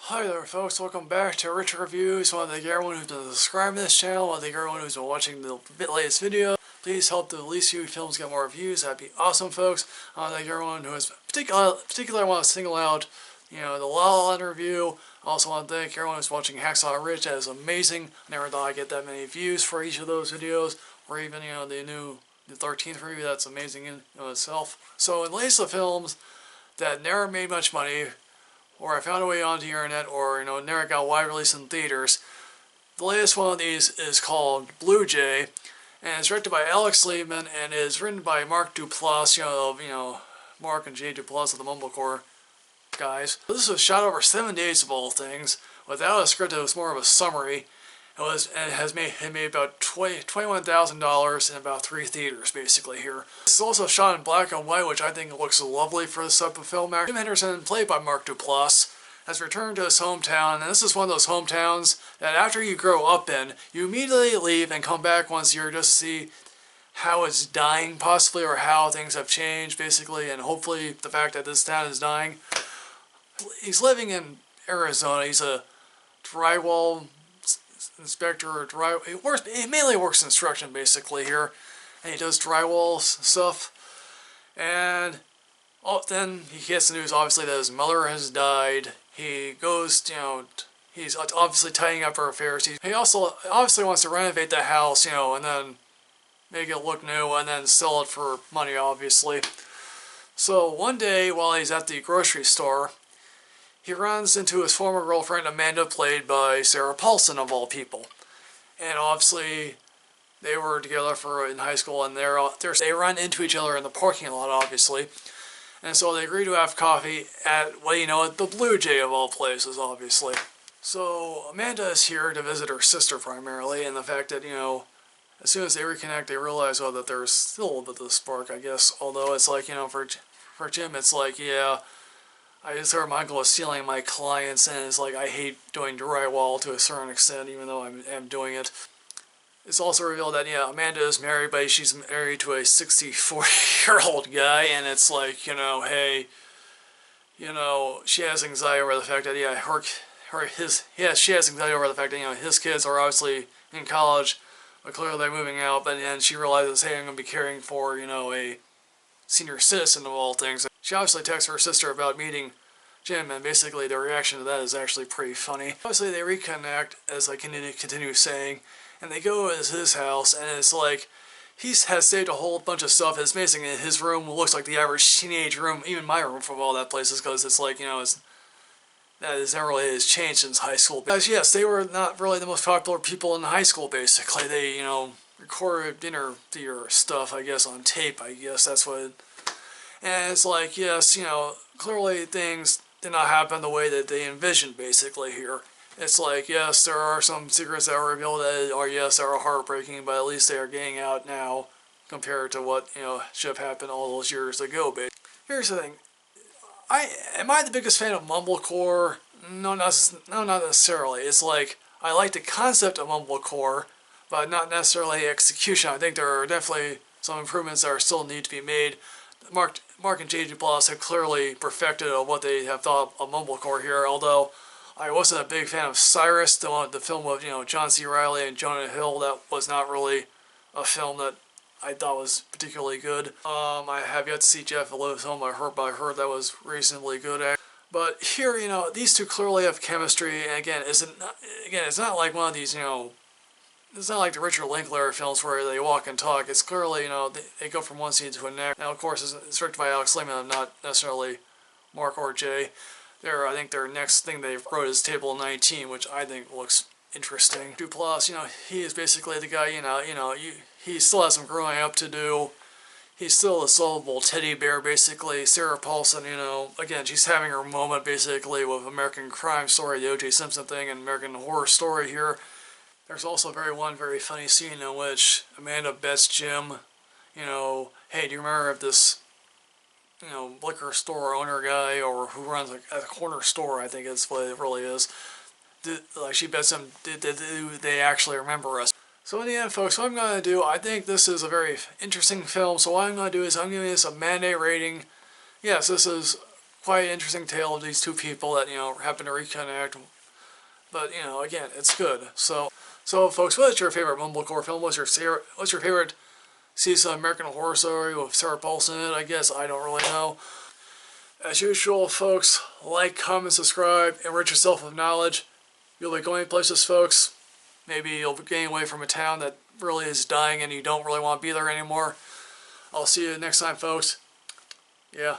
Hi there folks, welcome back to Rich Reviews. I want to thank everyone who's been subscribing to this channel. I want to thank everyone who's been watching the latest video. Please help the least few films get more views. That'd be awesome, folks. I want to thank everyone who has particularly I want to single out, the La La Land review. I also want to thank everyone who's watching Hacksaw Ridge. That is amazing. I never thought I'd get that many views for each of those videos, or even the 13th review. That's amazing in itself. So in the latest of films that never made much money, or I found a way onto the internet, or never got wide release in theaters. The latest one of these is called Blue Jay, and it's directed by Alex Lehmann, and is written by Mark Duplass, Mark and Jay Duplass of the Mumblecore guys. This was shot over 7 days of all things, without a script. It was more of a summary. It made about $21,000 in about 3 theaters, basically, here. This is also shot in black and white, which I think looks lovely for this type of film. Jim Henderson, played by Mark Duplass, has returned to his hometown, and this is one of those hometowns that after you grow up in, you immediately leave and come back once a year just to see how it's dying, possibly, or how things have changed, basically, and hopefully the fact that this town is dying. He's living in Arizona. He's a drywall inspector, or he mainly works construction basically here, and he does drywall stuff. And then he gets the news, obviously, that his mother has died. He goes, he's obviously tidying up her affairs. He also obviously wants to renovate the house, and then make it look new, and then sell it for money, obviously. So one day while he's at the grocery store, he runs into his former girlfriend, Amanda, played by Sarah Paulson, of all people. And obviously, they were together in high school, and they run into each other in the parking lot, obviously. And so they agree to have coffee at, the Blue Jay of all places, obviously. So Amanda is here to visit her sister primarily, and the fact that, as soon as they reconnect, they realize, that there's still a little bit of spark, I guess. Although it's like, for Jim, it's like, yeah, I just heard my uncle was stealing my clients, and it's like, I hate doing drywall to a certain extent, even though I'm doing it. It's also revealed that, Amanda is married, but she's married to a 64-year-old guy, and it's like, hey, she has anxiety over the fact that, she has anxiety over the fact that, his kids are obviously in college, but clearly they're moving out, but then she realizes, hey, I'm going to be caring for, a senior citizen of all things. She obviously texts her sister about meeting Jim, and basically the reaction to that is actually pretty funny. Obviously they reconnect, as I continue saying, and they go to his house, and it's like, he has saved a whole bunch of stuff. It's amazing. His room looks like the average teenage room, even my room from all that places, because it's like, that is never really has changed since high school. Because yes, they were not really the most popular people in high school, basically. They, recorded dinner theater stuff, I guess, on tape, I guess that's what and it's like, yes, clearly things did not happen the way that they envisioned, basically, here. It's like, yes, there are some secrets that are revealed that are heartbreaking, but at least they are getting out now compared to what, should have happened all those years ago, basically. Here's the thing. Am I the biggest fan of Mumblecore? No, not necessarily. It's like, I like the concept of Mumblecore, but not necessarily execution. I think there are definitely some improvements that still need to be made. Mark and Jay Duplass have clearly perfected what they have thought of Mumblecore here, although I wasn't a big fan of Cyrus, the film with, John C. Reilly and Jonah Hill. That was not really a film that I thought was particularly good. I have yet to see Jeff Lewis' film, but I heard that was reasonably good. But here, these two clearly have chemistry, and again, it's not like one of these, it's not like the Richard Linklater films where they walk and talk. It's clearly, they go from one scene to the next. Now, of course, it's directed by Alex Lehmann, not necessarily Mark or Jay. I think their next thing they wrote is Table 19, which I think looks interesting. Duplass, he is basically the guy, he still has some growing up to do. He's still a lovable teddy bear, basically. Sarah Paulson, again, she's having her moment, basically, with American Crime Story, the O.J. Simpson thing, and American Horror Story here. There's also one very funny scene in which Amanda bets Jim, hey, do you remember if this, liquor store owner guy, or who runs a corner store, I think is what it really is, she bets him, did they actually remember us? So in the end, folks, what I'm going to do, I think this is a very interesting film, so what I'm going to do is I'm giving this a matinee rating. Yes, this is quite an interesting tale of these two people that, you know, happen to reconnect. But, you know, again, it's good. So folks, what's your favorite Mumblecore film? What's your favorite season of American Horror Story with Sarah Paulson in it? I guess I don't really know. As usual, folks, like, comment, subscribe, enrich yourself with knowledge. You'll be going places, folks. Maybe you'll be getting away from a town that really is dying and you don't really want to be there anymore. I'll see you next time, folks. Yeah.